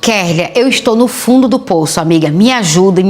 Kélia, eu estou no fundo do poço, amiga. Me ajuda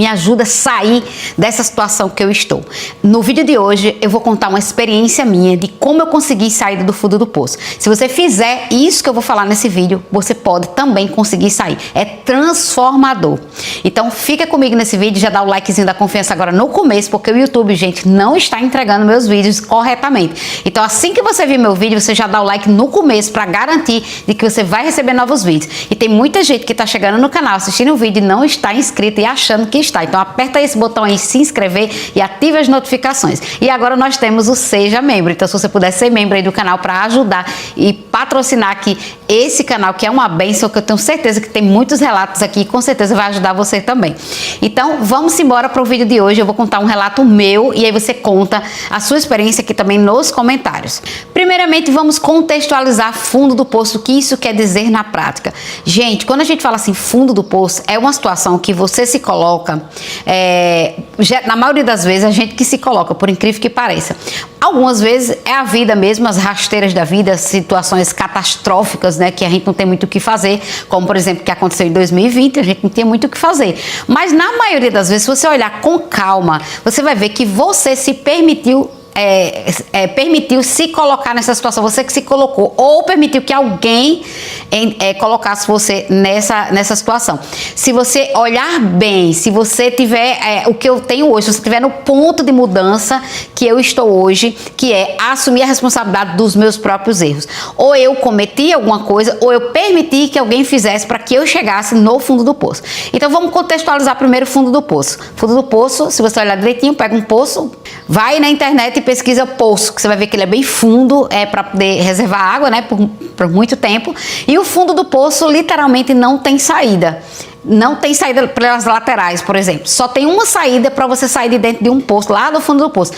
a sair dessa situação que eu estou. No vídeo de hoje, eu vou contar uma experiência minha de como eu consegui sair do fundo do poço. Se você fizer isso que eu vou falar nesse vídeo, você pode também conseguir sair. É transformador. Então, fica comigo nesse vídeo, já dá o likezinho da confiança agora no começo, porque o YouTube, gente, não está entregando meus vídeos corretamente. Então, assim que você vir meu vídeo, você já dá o like no começo para garantir de que você vai receber novos vídeos. E tem muita gente que está chegando no canal, assistindo o vídeo e não está inscrito e achando que está. Então aperta esse botão aí, se inscrever e ative as notificações. E agora nós temos o Seja Membro. Então se você puder ser membro aí do canal para ajudar e patrocinar aqui esse canal, que é uma bênção, que eu tenho certeza que tem muitos relatos aqui e com certeza vai ajudar você também. Então vamos embora para o vídeo de hoje. Eu vou contar um relato meu e aí você conta a sua experiência aqui também nos comentários. Primeiramente vamos contextualizar fundo do poço, o que isso quer dizer na prática. Gente, quando a gente fala assim, fundo do poço, é uma situação que você se coloca, na maioria das vezes, a gente que se coloca, por incrível que pareça. Algumas vezes é a vida mesmo, as rasteiras da vida, situações catastróficas, né, que a gente não tem muito o que fazer, como por exemplo, o que aconteceu em 2020, a gente não tinha muito o que fazer. Mas na maioria das vezes, se você olhar com calma, você vai ver que você se permitiu permitiu se colocar nessa situação, você que se colocou, ou permitiu que alguém colocasse você nessa situação. Se você olhar bem, se você tiver o que eu tenho hoje, se você estiver no ponto de mudança que eu estou hoje, que é assumir a responsabilidade dos meus próprios erros. Ou eu cometi alguma coisa, ou eu permiti que alguém fizesse para que eu chegasse no fundo do poço. Então vamos contextualizar primeiro o fundo do poço. Fundo do poço, se você olhar direitinho, pega um poço, vai na internet e pesquisa poço, que você vai ver que ele é bem fundo, para poder reservar água, né, por muito tempo. E o fundo do poço literalmente não tem saída. Não tem saída pelas laterais, por exemplo. Só tem uma saída para você sair de dentro de um poço, lá do fundo do poço,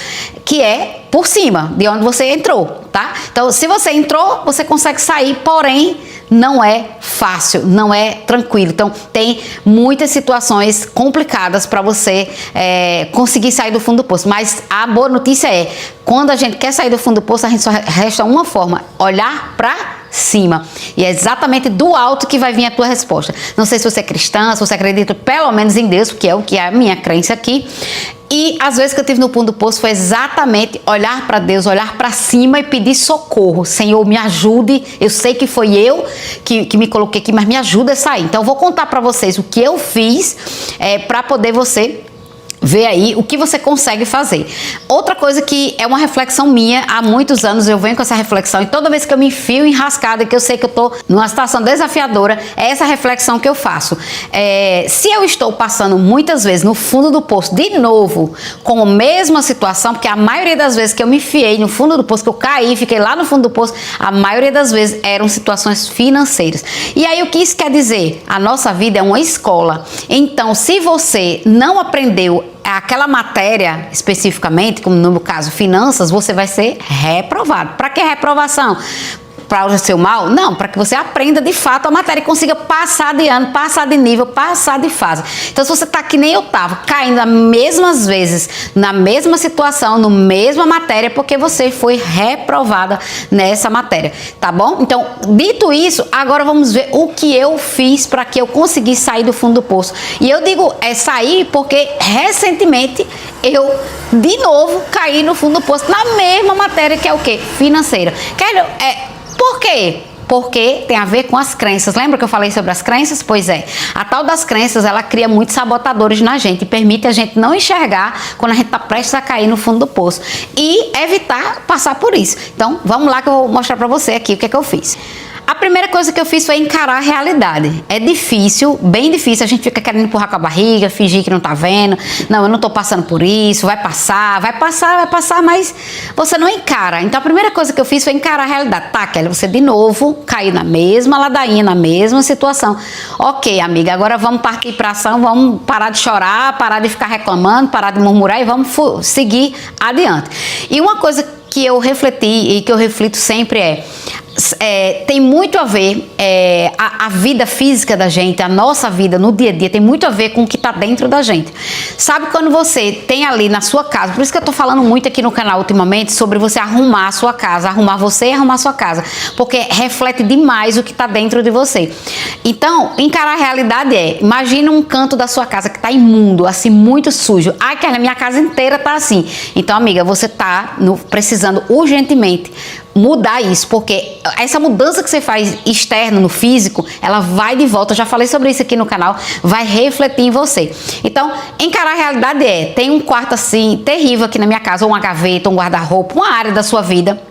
que é por cima, de onde você entrou, tá? Então, se você entrou, você consegue sair, porém, não é fácil, não é tranquilo. Então, tem muitas situações complicadas para você conseguir sair do fundo do poço. Mas a boa notícia é, quando a gente quer sair do fundo do poço, a gente só resta uma forma, olhar para cima. E é exatamente do alto que vai vir a tua resposta. Não sei se você é cristã, se você acredita pelo menos em Deus, que é o que é a minha crença aqui. E às vezes que eu estive no fundo do poço foi exatamente olhar para Deus, olhar para cima e pedir socorro. Senhor, me ajude. Eu sei que foi eu que me coloquei aqui, mas me ajuda a sair. Então eu vou contar para vocês o que eu fiz para poder você ver aí o que você consegue fazer. Outra coisa que é uma reflexão minha, há muitos anos eu venho com essa reflexão e toda vez que eu me enfio enrascada e que eu sei que eu tô numa situação desafiadora, é essa reflexão que eu faço. Se eu estou passando muitas vezes no fundo do poço, de novo, com a mesma situação, porque a maioria das vezes que eu me enfiei no fundo do poço, que eu caí, fiquei lá no fundo do poço, a maioria das vezes eram situações financeiras. E aí o que isso quer dizer? A nossa vida é uma escola. Então, se você não aprendeu aquela matéria especificamente, como no meu caso finanças, você vai ser reprovado. Para que reprovação? Para o seu mal? Não, para que você aprenda de fato a matéria e consiga passar de ano, passar de nível, passar de fase. Então, se você está que nem eu estava, caindo as mesmas vezes, na mesma situação, na mesma matéria, porque você foi reprovada nessa matéria, tá bom? Então, dito isso, agora vamos ver o que eu fiz para que eu conseguisse sair do fundo do poço. E eu digo sair porque recentemente eu, de novo, caí no fundo do poço, na mesma matéria que é o quê? Financeira. Por quê? Porque tem a ver com as crenças. Lembra que eu falei sobre as crenças? Pois é. A tal das crenças, ela cria muitos sabotadores na gente e permite a gente não enxergar quando a gente está prestes a cair no fundo do poço e evitar passar por isso. Então, vamos lá que eu vou mostrar para você aqui o que é que eu fiz. A primeira coisa que eu fiz foi encarar a realidade. É difícil, bem difícil, a gente fica querendo empurrar com a barriga, fingir que não tá vendo. Não, eu não tô passando por isso, vai passar, mas você não encara. Então a primeira coisa que eu fiz foi encarar a realidade. Tá, Kelly, você de novo caiu na mesma ladainha, na mesma situação. Ok, amiga, agora vamos partir pra ação, vamos parar de chorar, parar de ficar reclamando, parar de murmurar e vamos seguir adiante. E uma coisa que eu refleti e que eu reflito sempre tem muito a ver, a vida física da gente, a nossa vida no dia a dia tem muito a ver com o que está dentro da gente. Sabe quando você tem ali na sua casa, por isso que eu tô falando muito aqui no canal ultimamente sobre você arrumar a sua casa, arrumar você e arrumar a sua casa, porque reflete demais o que está dentro de você. Então, encarar a realidade imagina um canto da sua casa que está imundo, assim, muito sujo. Ai, Kelly, minha casa inteira tá assim. Então, amiga, você tá precisando urgentemente mudar isso, porque essa mudança que você faz externo, no físico, ela vai de volta, eu já falei sobre isso aqui no canal, vai refletir em você. Então, encarar a realidade tem um quarto assim, terrível aqui na minha casa, ou uma gaveta, um guarda-roupa, uma área da sua vida,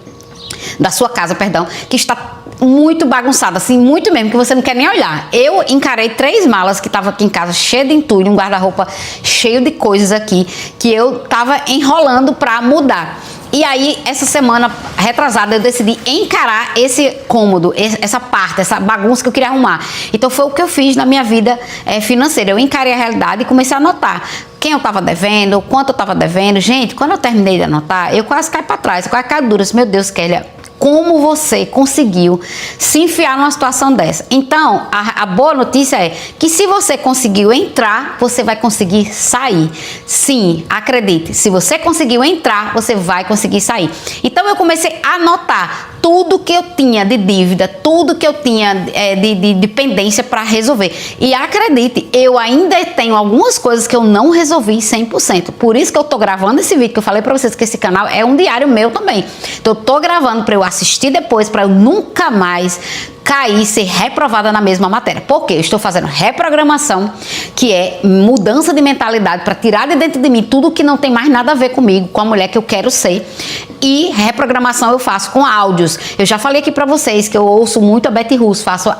da sua casa, perdão, que está muito bagunçada, assim, muito mesmo, que você não quer nem olhar. Eu encarei 3 malas que estavam aqui em casa, cheia de entulho, um guarda-roupa cheio de coisas aqui, que eu tava enrolando pra mudar. E aí, essa semana retrasada, eu decidi encarar esse cômodo, essa parte, essa bagunça que eu queria arrumar. Então, foi o que eu fiz na minha vida financeira. Eu encarei a realidade e comecei a anotar quem eu estava devendo, quanto eu estava devendo. Gente, quando eu terminei de anotar, eu quase caí para trás, eu quase caí dura. Meu Deus, Kelly, como você conseguiu se enfiar numa situação dessa? Então, a boa notícia é que se você conseguiu entrar, você vai conseguir sair. Sim, acredite, se você conseguiu entrar, você vai conseguir sair. Então, eu comecei a anotar tudo que eu tinha de dívida, tudo que eu tinha de pendência para resolver. E acredite, eu ainda tenho algumas coisas que eu não resolvi 100%. Por isso que eu tô gravando esse vídeo, que eu falei para vocês que esse canal é um diário meu também. Então, eu tô gravando para eu assistir depois, para eu nunca mais cair, ser reprovada na mesma matéria. Porque eu estou fazendo reprogramação, que é mudança de mentalidade para tirar de dentro de mim tudo que não tem mais nada a ver comigo, com a mulher que eu quero ser. E reprogramação eu faço com áudios. Eu já falei aqui para vocês que eu ouço muito a Betty Russo, faço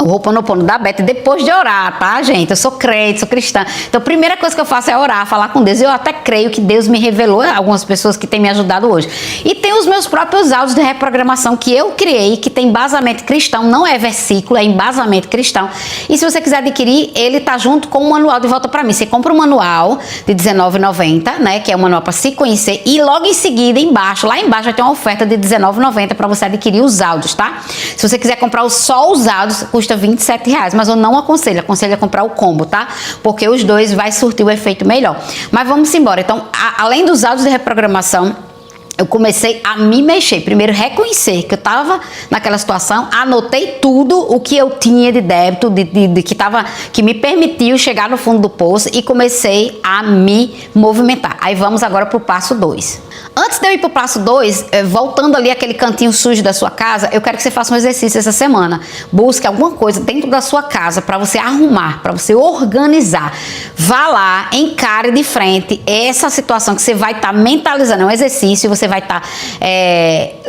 o Ho'oponopono da Betty depois de orar, tá, gente? Eu sou crente, sou cristã. Então, a primeira coisa que eu faço é orar, falar com Deus. Eu até creio que Deus me revelou algumas pessoas que têm me ajudado hoje. E tem os meus próprios áudios de reprogramação que eu criei, que tem embasamento cristão, não é versículo, é embasamento cristão. E se você quiser adquirir, ele tá junto com o manual de volta pra mim. Você compra o manual de R$19,90, né? Que é o manual para se conhecer. E logo em seguida, embaixo, lá embaixo, tem uma oferta de R$19,90 para você adquirir os áudios, tá? Se você quiser comprar só os áudios, custa R$27, mas eu não aconselho a comprar o combo, tá? Porque os dois vai surtir o efeito melhor. Mas vamos embora. Então, além dos áudios de reprogramação, eu comecei a me mexer. Primeiro, reconhecer que eu estava naquela situação, anotei tudo o que eu tinha de débito, que me permitiu chegar no fundo do poço e comecei a me movimentar. Aí vamos agora para o passo 2. Antes de eu ir para o passo 2, voltando ali aquele cantinho sujo da sua casa, eu quero que você faça um exercício essa semana. Busque alguma coisa dentro da sua casa para você arrumar, para você organizar. Vá lá, encare de frente essa situação que você vai estar mentalizando. É um exercício, você vai estar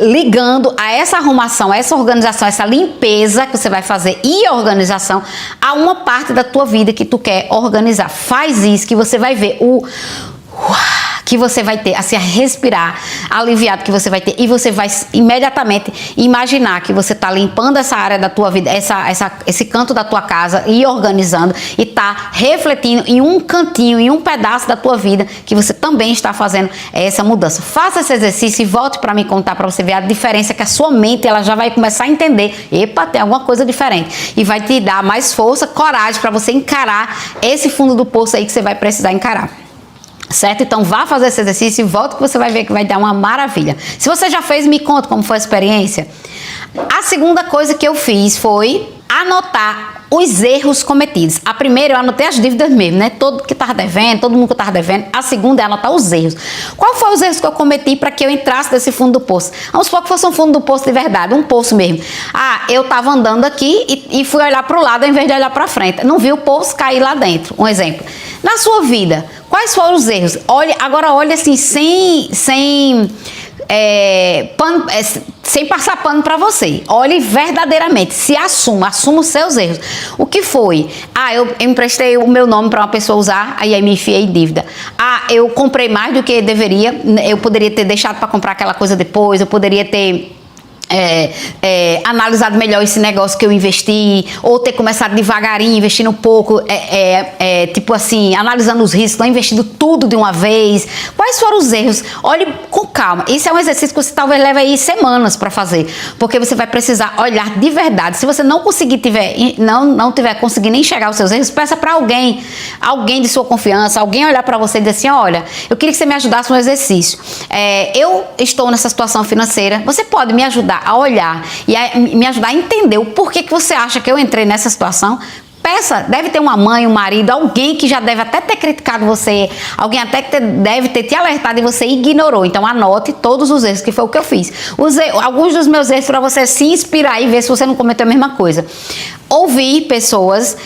ligando a essa arrumação, a essa organização, essa limpeza que você vai fazer e organização a uma parte da tua vida que tu quer organizar. Faz isso que você vai ver que você vai ter, assim, a respirar, aliviado que você vai ter, e você vai imediatamente imaginar que você está limpando essa área da tua vida, esse canto da tua casa e organizando, e está refletindo em um cantinho, em um pedaço da tua vida, que você também está fazendo essa mudança. Faça esse exercício e volte para me contar, para você ver a diferença que a sua mente, ela já vai começar a entender, epa, tem alguma coisa diferente, e vai te dar mais força, coragem para você encarar esse fundo do poço aí que você vai precisar encarar. Certo? Então vá fazer esse exercício e volta que você vai ver que vai dar uma maravilha. Se você já fez, me conta como foi a experiência. A segunda coisa que eu fiz foi anotar os erros cometidos. A primeira eu anotei as dívidas mesmo, né? Todo que tava devendo, todo mundo que eu tava devendo. A segunda é anotar os erros. Qual foi os erros que eu cometi para que eu entrasse desse fundo do poço? Vamos supor que fosse um fundo do poço de verdade, um poço mesmo. Eu tava andando aqui e fui olhar para o lado ao invés de olhar para frente. Não vi o poço cair lá dentro. Um exemplo. Na sua vida, quais foram os erros? Agora olha assim, sem passar pano para você. Olhe verdadeiramente, se assuma os seus erros. O que foi? Eu emprestei o meu nome para uma pessoa usar, aí me enfiei em dívida. Eu comprei mais do que deveria, eu poderia ter deixado para comprar aquela coisa depois, eu poderia ter analisado melhor esse negócio que eu investi, ou ter começado devagarinho, investindo um pouco, tipo assim, analisando os riscos, não investindo tudo de uma vez. Quais foram os erros? Olhe com calma. Esse é um exercício que você talvez leve aí semanas para fazer, porque você vai precisar olhar de verdade. Se você não conseguir não tiver conseguindo enxergar os seus erros, peça para alguém de sua confiança, alguém olhar para você e dizer assim, olha, eu queria que você me ajudasse no exercício. Eu estou nessa situação financeira, você pode me ajudar a olhar e me ajudar a entender o porquê que você acha que eu entrei nessa situação? Peça, deve ter uma mãe, um marido, alguém que já deve até ter criticado você, alguém até que deve ter te alertado e você ignorou. Então anote todos os erros, que foi o que eu fiz. Alguns dos meus erros para você se inspirar e ver se você não cometeu a mesma coisa. Ouvir pessoas,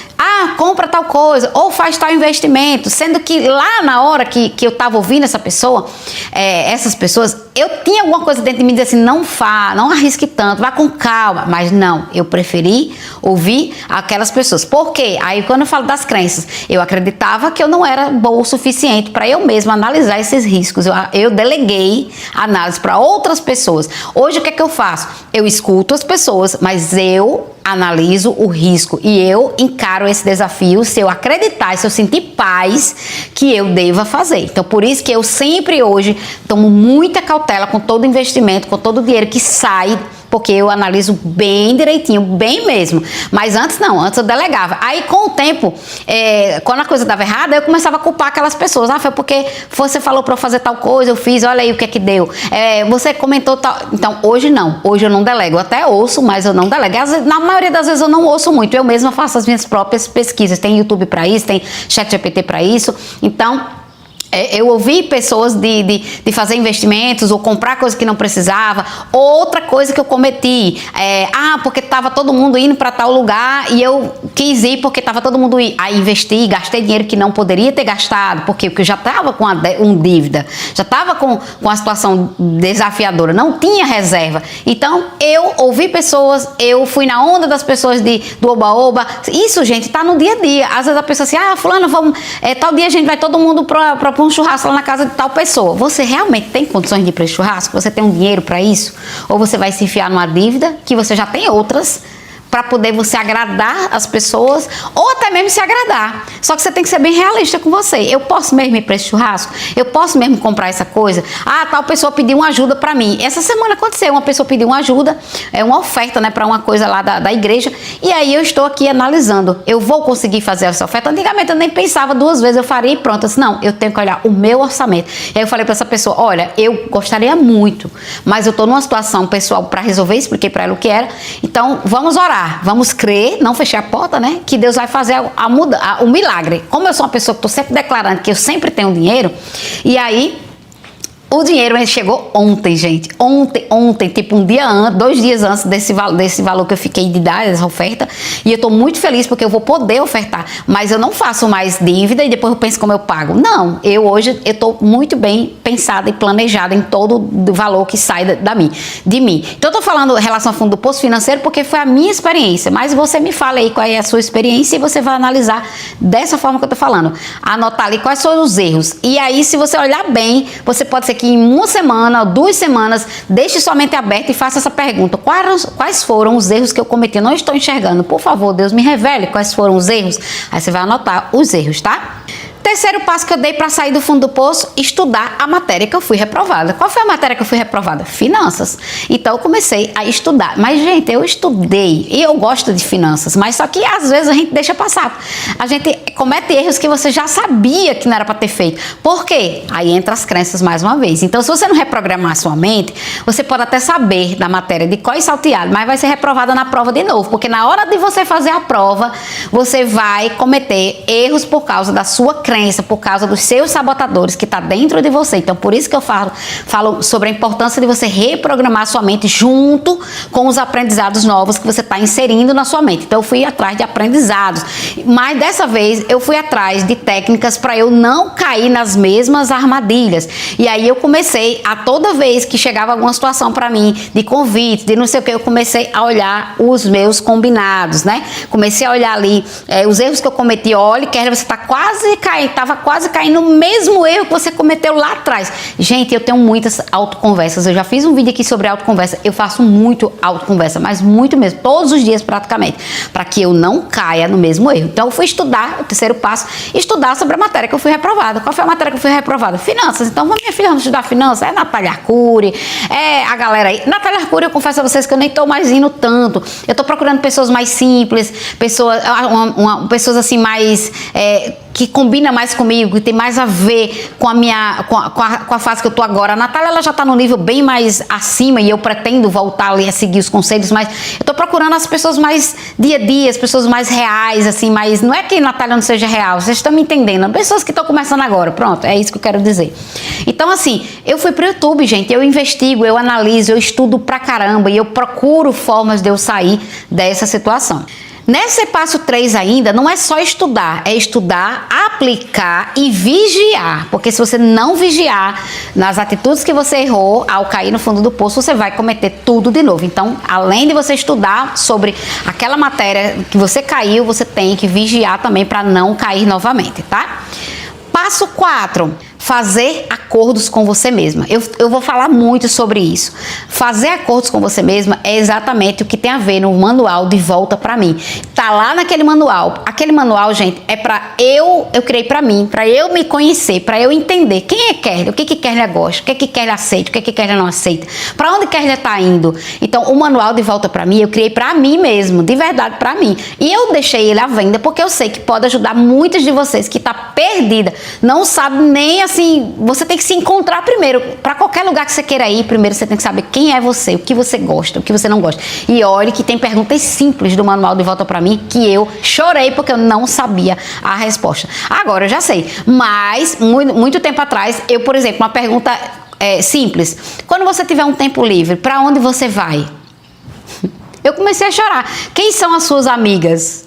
compra tal coisa, ou faz tal investimento, sendo que lá na hora que eu estava ouvindo essas pessoas, eu tinha alguma coisa dentro de mim que dizia assim, não arrisque tanto, vá com calma, mas não, eu preferi ouvir aquelas pessoas. Por quê? Aí quando eu falo das crenças, eu acreditava que eu não era boa o suficiente para eu mesma analisar esses riscos, eu deleguei a análise para outras pessoas. Hoje o que é que eu faço? Eu escuto as pessoas, mas eu analiso o risco e eu encaro esse desafio se eu acreditar, se eu sentir paz que eu deva fazer. Então, por isso que eu sempre hoje tomo muita cautela com todo investimento, com todo o dinheiro que sai, porque eu analiso bem direitinho, bem mesmo. Mas antes não, antes eu delegava. Aí com o tempo, quando a coisa dava errada, eu começava a culpar aquelas pessoas. Foi porque você falou para eu fazer tal coisa, eu fiz, olha aí o que é que deu. Você comentou tal. Então hoje não, hoje eu não delego. Eu até ouço, mas eu não delego. Na maioria das vezes eu não ouço muito, eu mesma faço as minhas próprias pesquisas. Tem YouTube para isso, tem ChatGPT para isso. Então eu ouvi pessoas de fazer investimentos ou comprar coisa que não precisava. Outra coisa que eu cometi, porque estava todo mundo indo para tal lugar e eu quis ir porque estava todo mundo indo. Aí investi, gastei dinheiro que não poderia ter gastado, porque eu já estava com uma dívida, já estava com a situação desafiadora, não tinha reserva. Então eu ouvi pessoas, eu fui na onda das pessoas do oba-oba. Isso, gente, tá no dia a dia. Às vezes a pessoa assim, fulano, vamos, tal dia a gente vai todo mundo para um churrasco lá na casa de tal pessoa. Você realmente tem condições de ir para esse churrasco? Você tem um dinheiro para isso? Ou você vai se enfiar numa dívida que você já tem outras para poder você agradar as pessoas ou até mesmo se agradar. Só que você tem que ser bem realista com você. Eu posso mesmo ir para esse churrasco? Eu posso mesmo comprar essa coisa? Tal pessoa pediu uma ajuda para mim. Essa semana aconteceu, uma pessoa pediu uma ajuda, uma oferta, né, para uma coisa lá da igreja, e aí eu estou aqui analisando. Eu vou conseguir fazer essa oferta? Antigamente eu nem pensava duas vezes, eu faria e pronto. Eu disse, não, eu tenho que olhar o meu orçamento. E aí eu falei para essa pessoa, olha, eu gostaria muito, mas eu estou numa situação pessoal para resolver, expliquei para ela o que era, então vamos orar. Vamos crer, não fechar a porta, né? Que Deus vai fazer o milagre. Como eu sou uma pessoa que estou sempre declarando que eu sempre tenho dinheiro, e aí o dinheiro chegou ontem, gente. Ontem, tipo um dia antes, 2 dias antes desse valor que eu fiquei de dar, essa oferta. E eu tô muito feliz porque eu vou poder ofertar. Mas eu não faço mais dívida e depois eu penso como eu pago. Não, hoje eu tô muito bem pensada e planejada em todo o valor que sai de mim. Então eu tô falando em relação ao fundo do poço financeiro porque foi a minha experiência. Mas você me fala aí qual é a sua experiência e você vai analisar dessa forma que eu tô falando. Anotar ali quais foram os erros. E aí, se você olhar bem, você pode ser que em 1 semana ou 2 semanas, deixe sua mente aberta e faça essa pergunta. Quais foram os erros que eu cometi? Eu não estou enxergando. Por favor, Deus, me revele quais foram os erros. Aí você vai anotar os erros, tá? Terceiro passo que eu dei para sair do fundo do poço, estudar a matéria que eu fui reprovada. Qual foi a matéria que eu fui reprovada? Finanças. Então eu comecei a estudar. Mas, gente, eu estudei e eu gosto de finanças, mas só que às vezes a gente deixa passar. A gente comete erros que você já sabia que não era para ter feito. Por quê? Aí entra as crenças mais uma vez. Então, se você não reprogramar a sua mente, você pode até saber da matéria de qual salteado, mas vai ser reprovada na prova de novo, porque na hora de você fazer a prova, você vai cometer erros por causa da sua crença, por causa dos seus sabotadores que está dentro de você. Então, por isso que eu falo sobre a importância de você reprogramar a sua mente junto com os aprendizados novos que você está inserindo na sua mente. Então, eu fui atrás de aprendizados, mas dessa vez eu fui atrás de técnicas para eu não cair nas mesmas armadilhas. E aí eu comecei a toda vez que chegava alguma situação para mim de convite, de não sei o que, eu comecei a olhar os meus combinados, né? Comecei a olhar ali os erros que eu cometi. Olha, que você está quase estava quase caindo no mesmo erro que você cometeu lá atrás. Gente, eu tenho muitas autoconversas. Eu já fiz um vídeo aqui sobre autoconversa. Eu faço muito autoconversa, mas muito mesmo, todos os dias praticamente, para que eu não caia no mesmo erro. Então eu fui estudar, o terceiro passo, estudar sobre a matéria que eu fui reprovada. Qual foi a matéria que eu fui reprovada? Finanças. Então, minha filha, vamos estudar finanças? É Natália Arcuri, é a galera aí. Natália Arcuri, eu confesso a vocês que eu nem tô mais indo tanto. Eu tô procurando pessoas mais simples, pessoas assim mais que combina mais comigo, que tem mais a ver com a fase que eu tô agora. A Natália, ela já tá no nível bem mais acima e eu pretendo voltar ali a seguir os conselhos, mas eu tô procurando as pessoas mais dia a dia, as pessoas mais reais, assim, mais, não é que a Natália não seja real, vocês estão me entendendo, pessoas que estão começando agora, pronto, é isso que eu quero dizer. Então, assim, eu fui pro YouTube, gente, eu investigo, eu analiso, eu estudo pra caramba e eu procuro formas de eu sair dessa situação. Nesse passo 3 ainda, não é só estudar, é estudar, aplicar e vigiar. Porque se você não vigiar nas atitudes que você errou ao cair no fundo do poço, você vai cometer tudo de novo. Então, além de você estudar sobre aquela matéria que você caiu, você tem que vigiar também para não cair novamente, tá? Passo 4. Fazer acordos com você mesma. Eu vou falar muito sobre isso. Fazer acordos com você mesma é exatamente o que tem a ver no manual de Volta Pra Mim. Tá lá naquele manual. Aquele manual, gente, é eu criei pra mim, pra eu me conhecer, pra eu entender quem é Kerlia, o que Kerlia gosta, o que Kerlia aceita, o que Kerlia não aceita, pra onde Kerlia tá indo. Então, o manual de Volta Pra Mim, eu criei pra mim mesmo, de verdade pra mim. E eu deixei ele à venda porque eu sei que pode ajudar muitas de vocês que tá perdida, não sabe nem assim, você tem que se encontrar primeiro. Para qualquer lugar que você queira ir, primeiro você tem que saber quem é você, o que você gosta, o que você não gosta. E olhe que tem perguntas simples do manual de Volta Pra Mim que eu chorei porque eu não sabia a resposta. Agora eu já sei, mas muito tempo atrás, eu, por exemplo, uma pergunta simples. Quando você tiver um tempo livre, para onde você vai? Eu comecei a chorar. Quem são as suas amigas?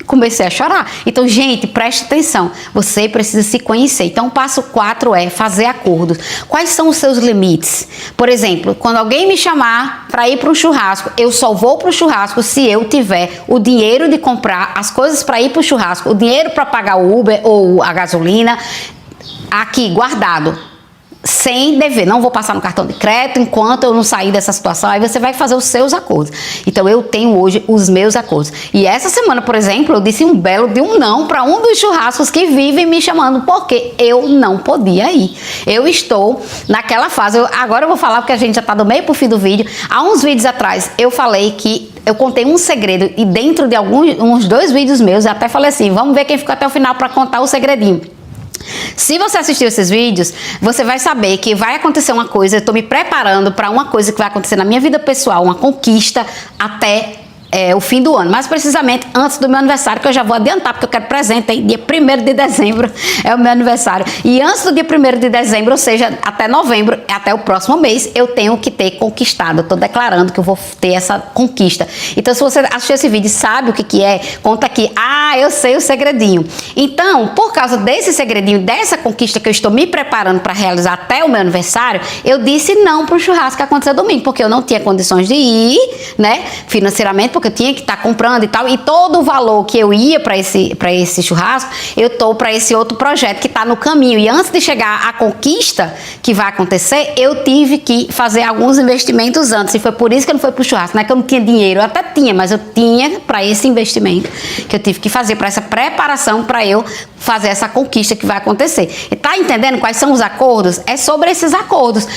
Comecei a chorar. Então, gente, preste atenção. Você precisa se conhecer. Então, o passo 4 é fazer acordos. Quais são os seus limites? Por exemplo, quando alguém me chamar para ir para um churrasco, eu só vou para o churrasco se eu tiver o dinheiro de comprar as coisas para ir para o churrasco, o dinheiro para pagar o Uber ou a gasolina aqui guardado. Sem dever, não vou passar no cartão de crédito enquanto eu não sair dessa situação. Aí você vai fazer os seus acordos. Então eu tenho hoje os meus acordos. E essa semana, por exemplo, eu disse um belo de um não para um dos churrascos que vivem me chamando porque eu não podia ir. Eu estou naquela fase. Agora eu vou falar porque a gente já está do meio pro fim do vídeo. Há uns vídeos atrás eu falei que eu contei um segredo e dentro de uns 2 vídeos meus eu até falei assim, vamos ver quem ficou até o final para contar o segredinho. Se você assistiu esses vídeos, você vai saber que vai acontecer uma coisa, eu estou me preparando para uma coisa que vai acontecer na minha vida pessoal, uma conquista até o fim do ano, mais precisamente antes do meu aniversário, que eu já vou adiantar, porque eu quero presente, hein? Dia 1º de dezembro é o meu aniversário, e antes do dia 1º de dezembro, ou seja, até novembro, até o próximo mês, eu tenho que ter conquistado, eu tô declarando que eu vou ter essa conquista. Então, se você assistiu esse vídeo e sabe o que é, conta aqui, eu sei o segredinho. Então, por causa desse segredinho, dessa conquista que eu estou me preparando para realizar até o meu aniversário, eu disse não pro churrasco que aconteceu domingo, porque eu não tinha condições de ir, né, financeiramente, porque eu tinha que estar comprando e tal, e todo o valor que eu ia para esse churrasco, eu tô para esse outro projeto que está no caminho. E antes de chegar à conquista que vai acontecer, eu tive que fazer alguns investimentos antes, e foi por isso que eu não fui pro churrasco. Não é que eu não tinha dinheiro, eu até tinha, mas eu tinha para esse investimento que eu tive que fazer, para essa preparação, para eu fazer essa conquista que vai acontecer. E tá entendendo quais são os acordos? É sobre esses acordos.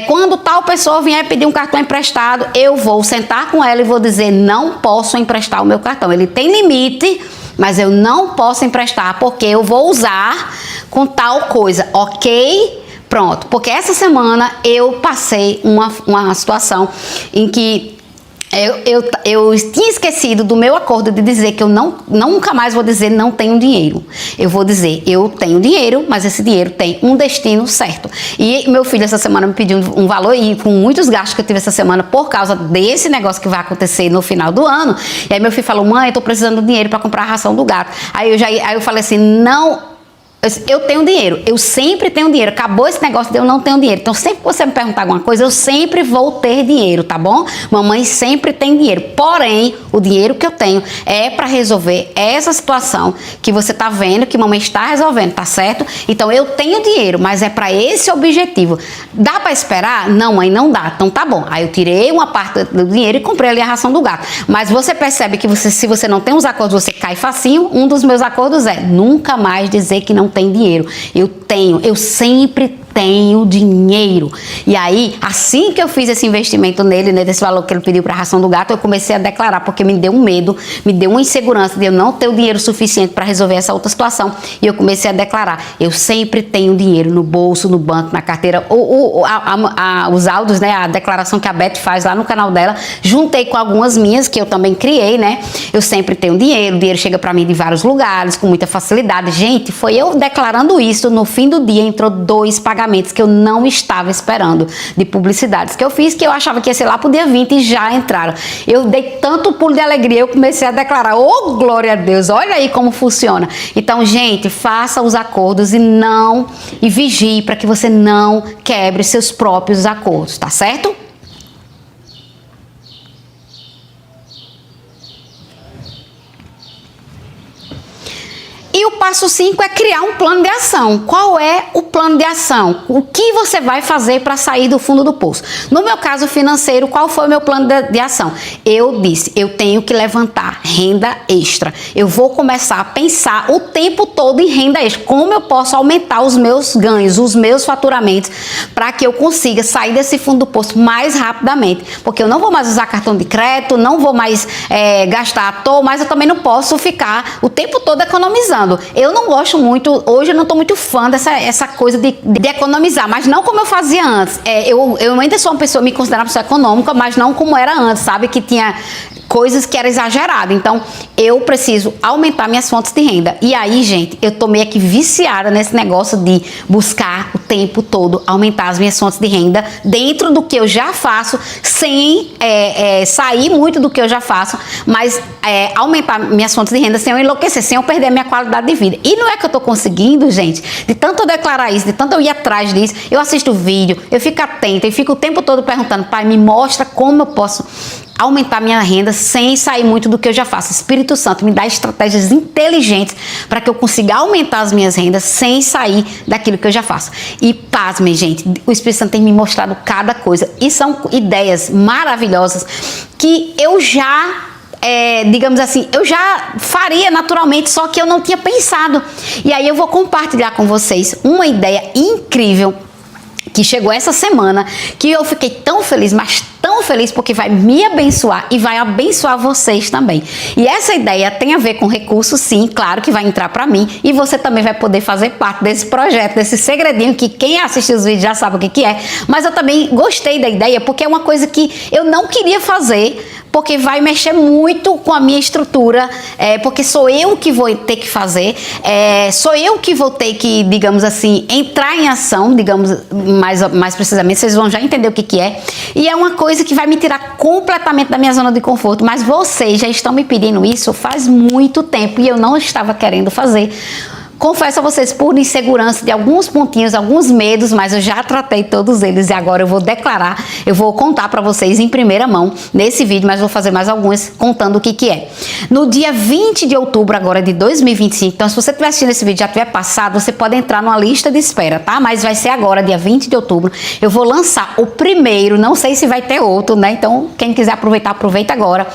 Quando tal pessoa vier pedir um cartão emprestado, eu vou sentar com ela e vou dizer, não posso emprestar o meu cartão. Ele tem limite, mas eu não posso emprestar porque eu vou usar com tal coisa, ok? Pronto. Porque essa semana eu passei uma situação em que eu tinha esquecido do meu acordo de dizer que eu nunca mais vou dizer não tenho dinheiro. Eu vou dizer, eu tenho dinheiro, mas esse dinheiro tem um destino certo. E meu filho essa semana me pediu um valor, e com muitos gastos que eu tive essa semana por causa desse negócio que vai acontecer no final do ano. E aí meu filho falou, mãe, eu tô precisando de dinheiro para comprar a ração do gato. Aí eu falei assim, Eu tenho dinheiro, eu sempre tenho dinheiro. Acabou esse negócio de eu não tenho dinheiro. Então, sempre que você me perguntar alguma coisa, eu sempre vou ter dinheiro, tá bom? Mamãe sempre tem dinheiro. Porém, o dinheiro que eu tenho é para resolver essa situação que você tá vendo, que mamãe está resolvendo, tá certo? Então, eu tenho dinheiro, mas é para esse objetivo. Dá para esperar? Não, mãe, não dá. Então, tá bom. Aí eu tirei uma parte do dinheiro e comprei ali a ração do gato. Mas você percebe que se você não tem os acordos, você cai facinho. Um dos meus acordos é nunca mais dizer que não tem dinheiro. Eu sempre tenho dinheiro. E aí, assim que eu fiz esse investimento nele, né, desse valor que ele pediu para a ração do gato, eu comecei a declarar, porque me deu um medo, me deu uma insegurança de eu não ter o dinheiro suficiente para resolver essa outra situação. E eu comecei a declarar, eu sempre tenho dinheiro no bolso, no banco, na carteira. Os áudios, né, a declaração que a Beth faz lá no canal dela, juntei com algumas minhas, que eu também criei, né? Eu sempre tenho dinheiro, o dinheiro chega para mim de vários lugares, com muita facilidade. Gente, foi eu declarando isso, no fim do dia entrou 2 pagamentos que eu não estava esperando, de publicidades que eu fiz, que eu achava que ia ser lá pro dia 20 e já entraram. Eu dei tanto pulo de alegria, eu comecei a declarar, oh glória a Deus, olha aí como funciona. Então, gente, faça os acordos e vigie para que você não quebre seus próprios acordos, tá certo? E o passo 5 é criar um plano de ação. Qual é o plano de ação? O que você vai fazer para sair do fundo do poço? No meu caso financeiro, qual foi o meu plano de ação? Eu disse, eu tenho que levantar renda extra. Eu vou começar a pensar o tempo todo em renda extra. Como eu posso aumentar os meus ganhos, os meus faturamentos, para que eu consiga sair desse fundo do poço mais rapidamente. Porque eu não vou mais usar cartão de crédito, não vou mais gastar à toa, mas eu também não posso ficar o tempo todo economizando. Eu não gosto muito, hoje eu não estou muito fã dessa coisa de economizar, mas não como eu fazia antes. Eu ainda sou uma pessoa, me considero uma pessoa econômica, mas não como era antes, sabe? Que tinha coisas que era exagerado. Então, eu preciso aumentar minhas fontes de renda. E aí, gente, eu tô meio que viciada nesse negócio de buscar o tempo todo aumentar as minhas fontes de renda dentro do que eu já faço, sem sair muito do que eu já faço, mas aumentar minhas fontes de renda sem eu enlouquecer, sem eu perder a minha qualidade de vida. E não é que eu tô conseguindo, gente, de tanto eu declarar isso, de tanto eu ir atrás disso, eu assisto o vídeo, eu fico atenta, eu fico o tempo todo perguntando, pai, me mostra como eu posso aumentar minha renda sem sair muito do que eu já faço. Espírito Santo, me dá estratégias inteligentes para que eu consiga aumentar as minhas rendas sem sair daquilo que eu já faço. E pasmem, gente, o Espírito Santo tem me mostrado cada coisa. E são ideias maravilhosas que eu já... digamos assim, eu já faria naturalmente, só que eu não tinha pensado. E aí eu vou compartilhar com vocês uma ideia incrível que chegou essa semana, que eu fiquei tão feliz, mas tão feliz, porque vai me abençoar e vai abençoar vocês também. E essa ideia tem a ver com recursos, sim, claro que vai entrar para mim, e você também vai poder fazer parte desse projeto, desse segredinho que quem assiste os vídeos já sabe o que é, mas eu também gostei da ideia, porque é uma coisa que eu não queria fazer, porque vai mexer muito com a minha estrutura, porque sou eu que vou ter que fazer, sou eu que vou ter que, digamos assim, entrar em ação, digamos mais precisamente, vocês vão já entender o que é, e é uma coisa que vai me tirar completamente da minha zona de conforto, mas vocês já estão me pedindo isso faz muito tempo e eu não estava querendo fazer. Confesso a vocês, por insegurança de alguns pontinhos, alguns medos, mas eu já tratei todos eles e agora eu vou declarar, eu vou contar para vocês em primeira mão nesse vídeo, mas vou fazer mais alguns contando o que é. No dia 20 de outubro agora de 2025, então se você estiver assistindo esse vídeo e já tiver passado, você pode entrar numa lista de espera, tá? Mas vai ser agora, dia 20 de outubro, eu vou lançar o primeiro, não sei se vai ter outro, né? Então quem quiser aproveitar, aproveita agora,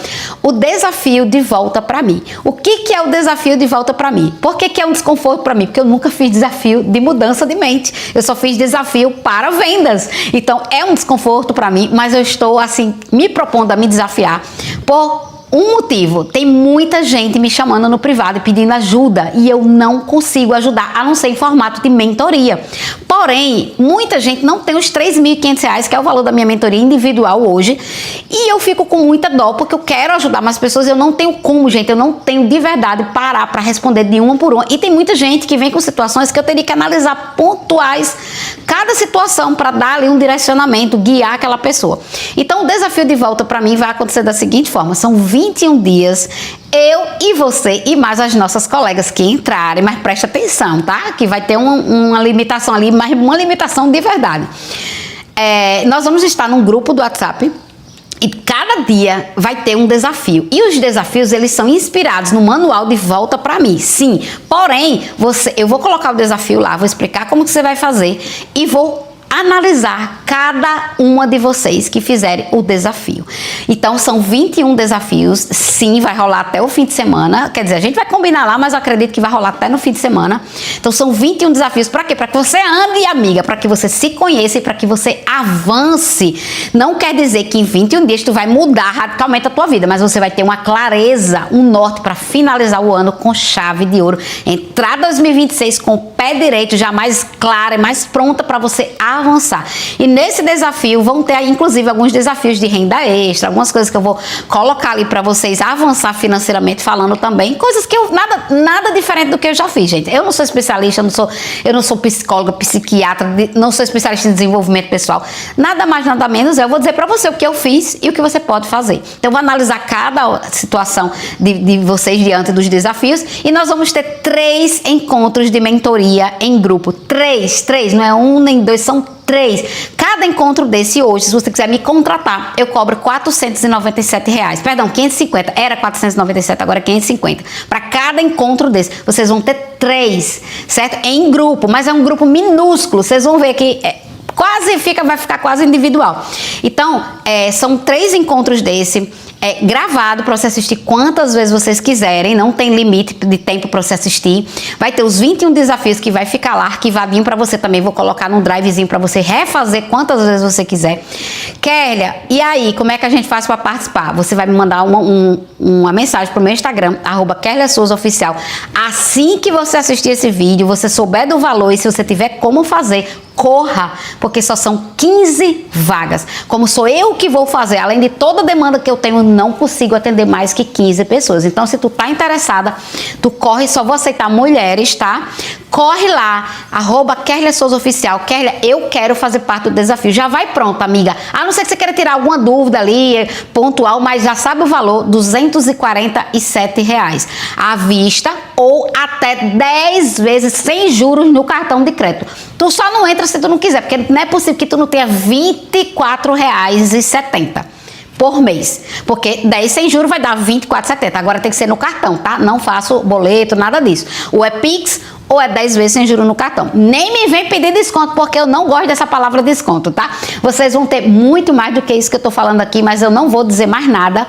o desafio de volta para mim. O que é o desafio de volta para mim? Por que é um desconforto para mim? Porque eu nunca fiz desafio de mudança de mente, eu só fiz desafio para vendas, então é um desconforto para mim, mas eu estou assim me propondo a me desafiar por um motivo. Tem muita gente me chamando no privado e pedindo ajuda e eu não consigo ajudar, a não ser em formato de mentoria. Porém, muita gente não tem os R$3.500, que é o valor da minha mentoria individual hoje, e eu fico com muita dó, porque eu quero ajudar mais pessoas, eu não tenho como, gente, eu não tenho de verdade parar para responder de uma por uma. E tem muita gente que vem com situações que eu teria que analisar pontuais cada situação para dar ali um direcionamento, guiar aquela pessoa. Então, o desafio de volta para mim vai acontecer da seguinte forma: são 20 21 dias, eu e você e mais as nossas colegas que entrarem, mas presta atenção, tá? Que vai ter uma limitação ali, mas uma limitação de verdade. Nós vamos estar num grupo do WhatsApp e cada dia vai ter um desafio. E os desafios, eles são inspirados no manual de Volta Pra Mim. Sim, porém, eu vou colocar o desafio lá, vou explicar como que você vai fazer e vou analisar cada uma de vocês que fizerem o desafio. Então, são 21 desafios. Sim, vai rolar até o fim de semana. Quer dizer, a gente vai combinar lá, mas eu acredito que vai rolar até no fim de semana. Então, são 21 desafios. Para quê? Para que você ande, amiga, para que você se conheça e para que você avance. Não quer dizer que em 21 dias tu vai mudar radicalmente a tua vida, mas você vai ter uma clareza, um norte para finalizar o ano com chave de ouro. Entrar 2026 com o pé direito, já mais clara e mais pronta para você avançar. E nesse desafio vão ter inclusive alguns desafios de renda extra, algumas coisas que eu vou colocar ali para vocês avançar financeiramente falando também, coisas que nada diferente do que eu já fiz, gente. Eu não sou especialista, eu não sou psicóloga, psiquiatra, não sou especialista em desenvolvimento pessoal, nada mais, nada menos. Eu vou dizer para você o que eu fiz e o que você pode fazer. Então eu vou analisar cada situação de vocês diante dos desafios e nós vamos ter 3 encontros de mentoria em grupo. 3, não é 1 nem 2, são 3. Cada encontro desse hoje, se você quiser me contratar, eu cobro R$497. Perdão, 550. Era 497, agora é 550. Para cada encontro desse, vocês vão ter 3, certo? Em grupo, mas é um grupo minúsculo. Vocês vão ver que vai ficar quase individual. Então, são 3 encontros desse. Gravado para você assistir quantas vezes vocês quiserem, não tem limite de tempo para você assistir. Vai ter os 21 desafios que vai ficar lá arquivadinho para você também. Vou colocar num drivezinho para você refazer quantas vezes você quiser. Kélia, e aí, como é que a gente faz para participar? Você vai me mandar uma mensagem pro meu Instagram, @KéliaSouzaOficial. Assim que você assistir esse vídeo, você souber do valor e se você tiver como fazer, corra, porque só são 15 vagas. Como sou eu que vou fazer, além de toda a demanda que eu tenho, não consigo atender mais que 15 pessoas. Então, se tu tá interessada, tu corre, só vou aceitar mulheres, tá? Corre lá, @KéliaSouzaOficial. Kélia, eu quero fazer parte do desafio. Já vai pronto, amiga. A não ser que você queira tirar alguma dúvida ali, pontual, mas já sabe o valor, R$247 à vista ou até 10 vezes sem juros no cartão de crédito. Tu só não entra se tu não quiser, porque não é possível que tu não tenha R$24,70 por mês, porque 10 sem juros vai dar R$24,70. Agora tem que ser no cartão, tá? Não faço boleto, nada disso. Ou é Pix ou é 10 vezes sem juros no cartão. Nem me vem pedir desconto, porque eu não gosto dessa palavra desconto, tá? Vocês vão ter muito mais do que isso que eu tô falando aqui, mas eu não vou dizer mais nada.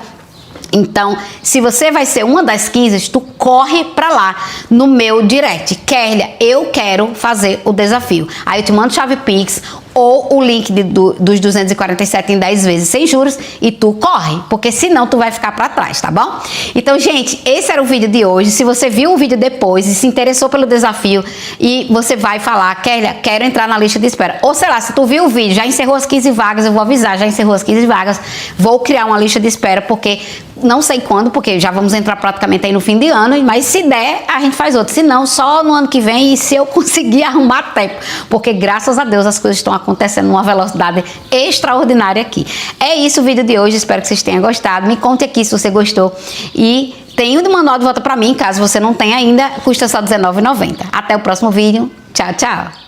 Então, se você vai ser uma das 15, tu corre pra lá no meu direct. Kélia, eu quero fazer o desafio. Aí eu te mando chave Pix ou o link dos 247 em 10 vezes sem juros e tu corre, porque senão tu vai ficar pra trás, tá bom? Então, gente, esse era o vídeo de hoje. Se você viu o vídeo depois e se interessou pelo desafio e você vai falar, Kélia, quero entrar na lista de espera. Ou sei lá, se tu viu o vídeo, já encerrou as 15 vagas, eu vou avisar, já encerrou as 15 vagas, vou criar uma lista de espera, porque não sei quando, porque já vamos entrar praticamente aí no fim de ano, mas se der, a gente faz outro. Se não, só no ano que vem e se eu conseguir arrumar tempo, porque graças a Deus as coisas estão acontecendo numa velocidade extraordinária aqui. É isso o vídeo de hoje, espero que vocês tenham gostado. Me conte aqui se você gostou e tem o manual de volta pra mim, caso você não tenha ainda, custa só R$19,90. Até o próximo vídeo. Tchau, tchau.